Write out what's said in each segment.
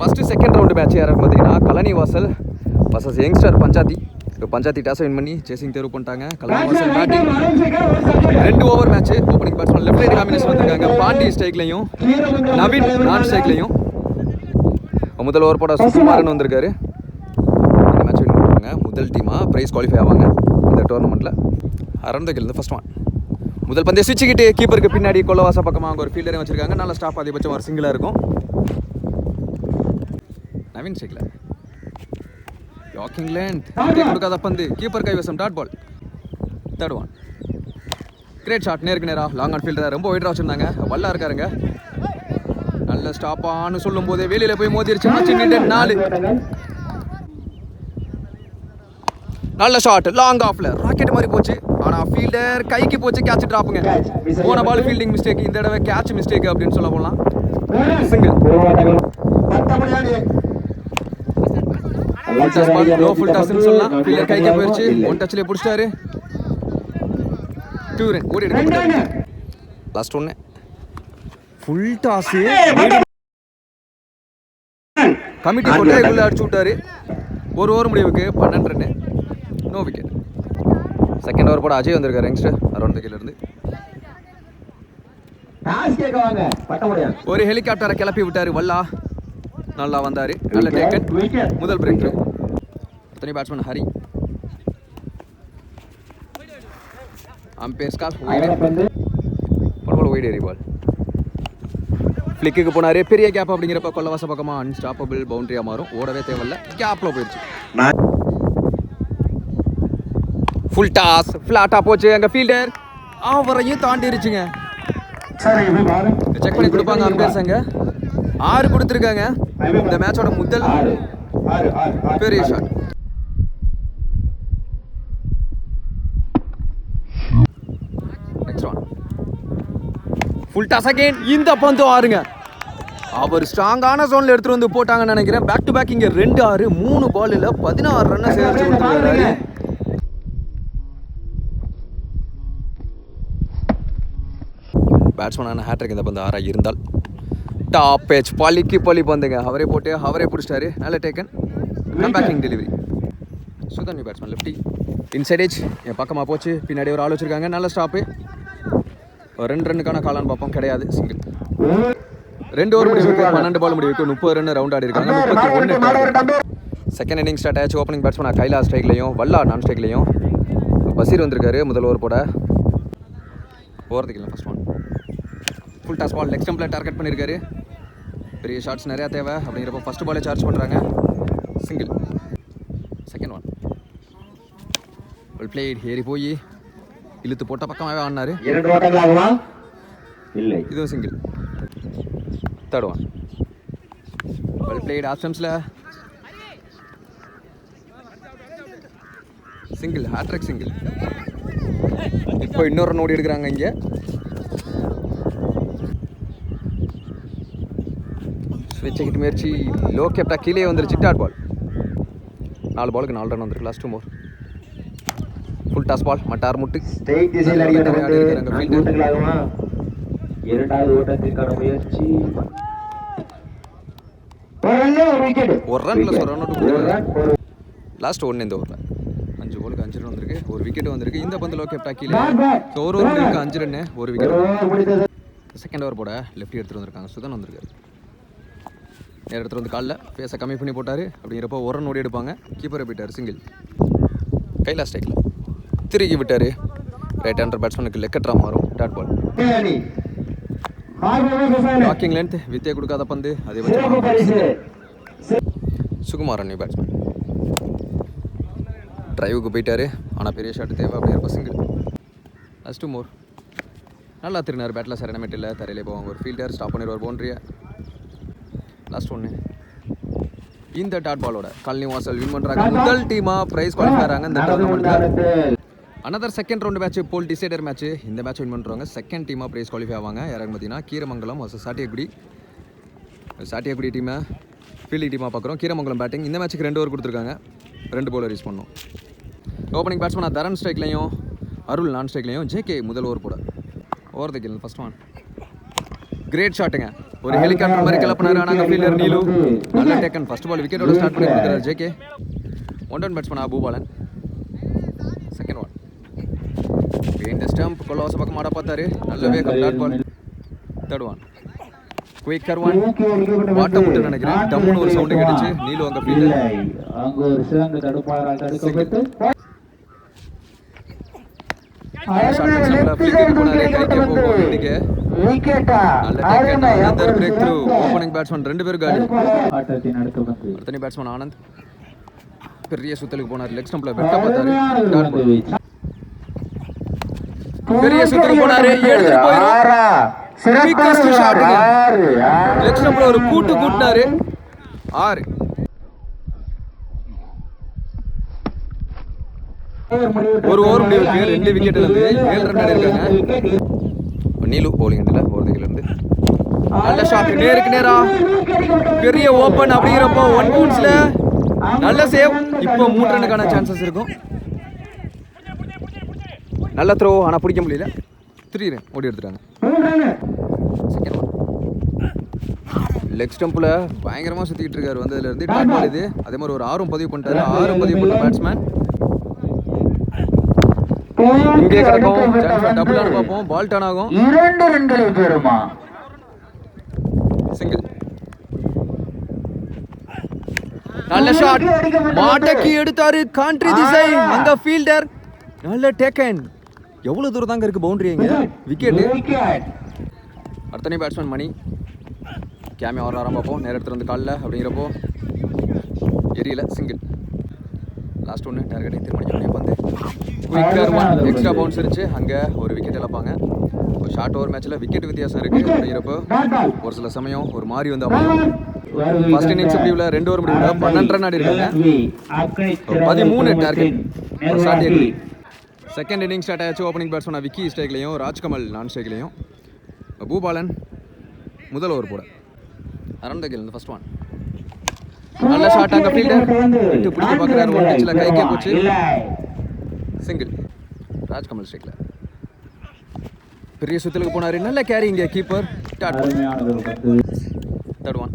First second round match யாருன்னு பார்த்தீங்கன்னா கலனி வாசல் வர்சஸ் யங்ஸ்டர் பஞ்சாத்தி. இப்போ பஞ்சாத்தி டாஸை வின் பண்ணி சேசிங் தேர்வு பண்ணிட்டாங்க. கலனி வாசல் batting 2 over match. Opening batsman left right combination வந்திருக்காங்க. பாண்டி ஸ்ட்ரைக்லையும் நவீன் நான் ஸ்ட்ரைக்லையும். முதல் ஓவர் போட சுகுமாரன் வந்திருக்காரு. இந்த மேட்ச் வின் பண்ணுவாங்க. முதல் டீமாக ப்ரைஸ் குவாலிஃபை ஆவாங்க இந்த டோர்னமெண்ட்டில். அரௌண்ட் த கில் ஃபர்ஸ்ட் ஒன். முதல் பந்தை சுவிட்சுக்கிட்டு கீப்பருக்கு பின்னாடி கொள்ளவாச பக்கமாக அவங்க ஒரு ஃபீல்டரையும் வச்சிருக்காங்க. நல்ல ஸ்டாப் அதிகபட்சம் ஒரு சிங்கிளாக இருக்கும். நவீன் ஸ்ட்ரைக்கில் யாக்கிங் லென்த் கொடுக்காத பந்து கீப்பர் கைவசம் dot ball. Third one. Great shot நேருக்கு நேராக லாங் ஆன் ஃபீல்டர் ரொம்ப ஒயிட்டாக வச்சுருந்தாங்க. வல்லா இருக்காருங்க. நல்ல ஸ்டாப்பான்னு சொல்லும் போதே வெளியில் போய் மோதிருச்சு. 4 நல்ல ஷாட் லாங் ஆஃப்ல ராக்கெட் மாதிரி போச்சு. ஆனால் ஃபீல்டர் கைக்கு போச்சு. கேட்ச் ட்ராப்புங்க. போன பால் ஃபீல்டிங் மிஸ்டேக், இந்த தடவை கேட்ச் மிஸ்டேக் அப்படின்னு சொல்ல போகலாம். சிங்கிள். லோ ஃபுல் டாஸ்ன்னு சொல்லலாம். ஃபீல்டர் கைக்கு போயிடுச்சு. 1 டச்லேயே பிடிச்சிட்டாரு. 2 ரன் ஓடி எடுக்க. லாஸ்ட் ஒன்று ஃபுல் டாஸ் கமிட்டி போட்டு ரெகுலர் அடிச்சு விட்டாரு. ஒரு ஓவர் முடிவுக்கு 12 run, no wicket. Second over போட அஜய் வந்திருக்காரு யங்ஸ்டர் அரௌண்ட் த கில் இருந்து. ஒரு ஹெலிகாப்டரை கிளப்பி விட்டாரு வல்லா. நல்லா வந்தாரு. நல்ல டேக்கன். முதல் பிரேக் த்ரூ. தனி batsman Hari. Ampere skol white ஏரி பால். ஃப்ளிக்கு போனாரு. பெரிய கேப் அப்படிங்கிறப்ப கொள்ளவாச பக்கமாக அன்ஸ்டாப்பபிள் பவுண்டரியாக மாறும். ஓடவே தேவையில்ல. கேப்ல போயிடுச்சு. ஃபுல் டாஸ் ஃப்ளாட்டாக போச்சு. அங்கே ஃபீல்டர் அவரையும் தாண்டிருச்சுங்க. செக் பண்ணி கொடுப்பாங்க அம்பேர்ஸ். அங்கே 6 கொடுத்துருக்காங்க. இந்த மேட்சோட முதல் பெரிய shot. Next one full toss again. இந்த பந்து 6ங்க. அவர் ஸ்ட்ராங்கான ஜோன்ல எடுத்துட்டு வந்து போட்டாங்கன்னு நினைக்கிறேன். பேக் டு பேக் இங்க 2 6 3 பால்ல 16 ரன்னை சேர்த்து கொடுத்துருக்காரு. பேட்ஸ்மேனான ஹேட்ரிக் இந்த பந்து 6 இருந்தால் டாப் பேட்ச் பலிக்கு பலி பந்துங்க. அவரே போட்டு அவரே பிடிச்சிட்டாரு. நல்ல taken. Backing delivery. Sudhan batsman lefty inside edge என் பக்கமாக போச்சு. பின்னாடி ஒரு ஆள் வச்சிருக்காங்க. நல்ல ஸ்டாப்பு. 2 ரன்னுக்கான காலான்னு பார்ப்போம். கிடையாது. சிங்கிள். 2 ஓவர் முடிவுக்கு 12 பால் முடிவுக்கு 30 ரன் ரவுண்ட் ஆடி இருக்காங்க. 31. செகண்ட் இன்னிங் ஸ்டார்ட் ஆச்சு. ஓப்பனிங் பேட்ஸ்மேன் கைலா ஸ்ட்ரைக்லையும் வல்லா நான் ஸ்ட்ரைக்லையும். பசீர் வந்திருக்காரு முதல் ஓவர் போட. ஓவர்திக்கல first one. Full toss ball leg ஸ்டம்பில் டார்கெட் பண்ணியிருக்காரு. பெரிய ஷாட்ஸ் நிறையா தேவை அப்படிங்கிறப்ப ஃபர்ஸ்ட் பாலே சார்ஜ் பண்ணுறாங்க. சிங்கிள். செகண்ட் ஒன் பிளேட் ஏறி போய் இழுத்து போட்ட பக்கமாகவே ஆடினாரு. இதுவும் single. Third one well played ஆப்ஷன்ஸில் சிங்கிள். Hattrick single. இப்போ இன்னொரு ரன் ஓடி எடுக்கிறாங்க. இங்கே ஸ்விட்ச் முயற்சி லோ கேப்டா கீழே வந்துருச்சு. Dot ball. 4 பாலுக்கு 4 ரன் வந்துருக்கு. Last 2 over. Full toss ball மட்டார் முட்டு. ஒரு ரன் ப்ளஸ் ஒரு ரன் அவுட். லாஸ்ட் 1 இந்த ஓவரில் 5 பாலுக்கு 5 ரன் வந்திருக்கு. ஒரு விக்கெட் வந்திருக்கு. இந்த பந்து லோ கேப்டா கீழே. ஒரு ஓவர் முடிவுக்கு 5 ரன்னு, ஒரு விக்கெட். செகண்ட் ஓவர் போட லெஃப்டி எடுத்துகிட்டு வந்திருக்காங்க. சுதன் வந்திருக்காரு. நேரம் எடுத்துகிட்டு வந்து காலில் பேச கம்மி பண்ணி போட்டார். அப்படிங்கிறப்போ ஒரு ரன் ஓடி எடுப்பாங்க. கீப்பரை போயிட்டார். சிங்கிள். கைலா ஸ்ட்ரைக்கில் திருக்கி விட்டார். ரைட் ஹேண்டர் பேட்ஸ்மேனுக்கு லெக்கட்ரா மாறும். Dot ball. வாக்கிங் லென்த் வித்தே கொடுக்காத பந்து. அதே சுகுமாரன் நியூ பேட்ஸ்மேன் டிரைவுக்கு போயிட்டார். ஆனால் பெரிய ஷாட் தேவை அப்படிங்கிறப்ப சிங்கிள். லாஸ்ட் 2 மோர். நல்லா திருநார். பேட்டில் சரியான மெட்டில் தரையிலே போவாங்க. ஒரு ஃபீல்டர் ஸ்டாப் பண்ணிடுவார் பவுண்டரியை. லாஸ்ட் 1 இந்த டாட் பாலோட கலனி வாசல் வின் பண்ணுறாங்க. முதல் டீமாக ப்ரைஸ் குவாலிஃபை ஆகிறாங்க இந்த டோர்னமெண்ட்டில். அனதர் செகண்ட் ரவுண்டு மேட்ச் போல் டிசைடர் மேட்ச். இந்த மேட்ச் வின் பண்ணுறாங்க. செகண்ட் டீமாக ப்ரைஸ் குவாலிஃபை ஆவாங்க. யாராவது பார்த்தீங்கன்னா கீரமங்கலம் வர்சஸ் சாட்டியக்குடி. சாட்டியக்குடி டீமை ஃபீல்டிங் டீமாக பார்க்குறோம். கீரமங்கலம் பேட்டிங். இந்த மேட்ச்சுக்கு 2 ஓவர் கொடுத்துருக்காங்க. 2 பவுலர் யூஸ் பண்ணோம். ஓப்பனிங் பேட்ஸ்மேன் தரன் ஸ்ட்ரைக்லையும் அருள் நான் ஸ்ட்ரைக்லையும். ஜேகே முதல் ஓவர் போட. ஓவர் த கில் ஃபர்ஸ்ட் ஒன். கிரேட் ஷாட்டுங்க. ஒரு ஹெலிகாப்டர் மாதிரி கிளப்பினாரு. ஆனால் ஃபீல்டர் நீலு நல்லா டேக்கன். ஃபர்ஸ்ட் பால் விக்கெட்டோட ஸ்டார்ட் பண்ணி கொடுக்குறாரு JK. 1 run batsman Boopalan. Second one இந்த ஸ்டம்ப் கொல்லவாச பக்கம் ஆட பார்த்தாரு. நல்லவே dot ball. Third one quicker one வாட்ட முட்டு நினைக்கிறேன். டம்னு ஒரு சவுண்ட் கேட்டுச்சு. நீலு அங்க ஃபீல்டர் அங்க ஒரு சிறந்த தடுப்பாளரால் தடுக்கப்பட்டு ரெண்டு பேரும் காலி. ஆட்டத்தின் அடுத்த பந்து பேட்ஸ்மேன் ஆனந்த் பெரிய சுத்தலுக்கு போனார். லெக் ஸ்டம்ப்ல வெட்ட பார்த்தாரு. பெரிய சுத்தலுக்கு போனாரு. எடுத்துட்டு லெக் ஸ்டம்ப்ல ஒரு கூட்டினாரு. 6 ஒரு ஓவர் முடிவுக்கு 2 விக்கெட் இருந்து 7 ரன் அடிச்சிருக்காங்க. நீலு பவுலிங் எண்ட்ல ஓவர்ல இருந்து நல்ல ஷாட் நேருக்கு நேரா பெரிய ஓபன் அப்படிங்கிறப்போ 1 பவுன்ஸ்ல நல்ல சேவ். இப்போ 3 ரன்னுக்கான சான்சஸ் இருக்கும். நல்ல த்ரோ ஆனா பிடிக்க முடியல. 3 ரன் ஓடி எடுத்துட்டாங்க. செகண்ட் ஒன் லெக் ஸ்டம்ப்ல பயங்கரமா சுத்திட்டு இருக்காரு. வந்ததுல இருந்து டாட் பால் இது. அதே மாதிரி ஒரு 6 பதிவு பண்ணிட்டாரு. 6 பதிவு பண்ண பேட்ஸ்மேன் இங்கே கிடக்கும். டபுள் ஆன பார்ப்போம். பால் டர்ன் ஆகும். 2 ரன்களை பெறுமா. சிங்கிள் நல்ல ஷாட் மாட்டக்கி எடுத்தாரு. கான்ட்ரி திசை அங்க ஃபீல்டர் நல்ல டேக்கன். எவ்வளவு தூரம் தாங்க இருக்கு பவுண்டரி எங்க விக்கெட். அடுத்தனே பேட்ஸ்மேன் மணி கேமியா வர ஆரம்பிப்போம். நேர எடுத்துட்டு வந்து காலில் அப்படிங்கிறப்போ எரியல. சிங்கிள் லாஸ்ட் ஒன்று டார்கெட்டை தீர்மானிக்க பந்து. குயிக்கர் ஒன் எக்ஸ்ட்ரா பவுன்ஸ் இருந்துச்சு. அங்கே ஒரு விக்கெட் இழப்பாங்க. ஒரு ஷார்ட் ஓவர் மேட்ச்சில் விக்கெட் வித்தியாசம் இருக்குது அப்படிங்கிறப்போ ஒரு சில சமயம் ஒரு மாதிரி வந்து அமையும். ஃபர்ஸ்ட் இன்னிங்ஸ் முடிவில் 2 ஓவர் முடிவில் 12 ரன் ஆடி இருக்காங்க. 13 டார்கெட். செகண்ட் இன்னிங் ஸ்டார்ட் ஆச்சு. ஓப்பனிங் பேட்ஸ்மேன் விக்கி ஸ்ட்ரைக்லையும் ராஜ்கமல் நான் ஸ்ட்ரைக்லையும். பூபாலன் முதல் ஓவர் போட அரௌண்ட் த கேல். ஃபர்ஸ்ட் ஒன் நல்ல ஷாட். அங்கே ஃபீல்டர் விட்டு பிடிக்க பார்க்குறாரு. 1 டச்சில் கைக்கே போச்சு. சிங்கிள் ராஜ்கமல் ஸ்ட்ரைக்ல பெரிய சுத்தலுக்கு போனாரு. நல்ல கேரி இங்கே கீப்பர். தேர்ட் ஒன்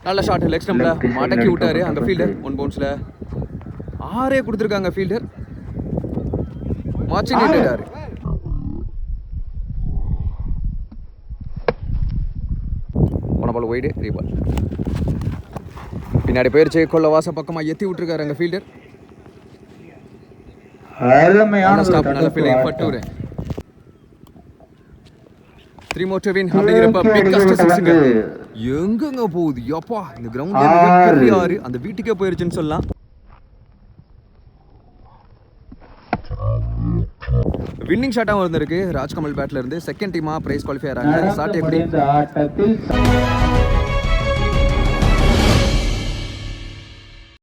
நல்ல ஷாட். லெக் ஸ்டம்ப்ல மடக்கி விட்டாரு. அங்க ஃபீல்டர் 1 பவுன்ஸ்ல 6 கொடுத்துருக்காங்க. ஃபீல்டர் மாச்சி நின்னுட்டாரு. போன பால் வைடு ரீபால் பின்னாடி போயிருச்சு. கொல்லவாச பக்கமா எத்தி விட்டுருக்காரு அங்க ஃபீல்டர். ஸ்டாப் நல்ல fielding Batur. 3 more to win அப்படிங்கிறப்ப பிக்கஸ்ட் சிக்ஸுங்க எங்கங்க போகுது. யப்பா இந்த கிரவுண்ட்ல மிகப்பெரிய ஆறு. அந்த வீட்டுக்கே போயிருச்சுன்னு சொல்லலாம். வின்னிங் ஷாட்டாகவும் இருந்திருக்கு ராஜ்கமல் பேட்ல இருந்து. செகண்ட் டீமா பிரைஸ் குவாலிஃபை ஆறாங்க. சாட் எப்படி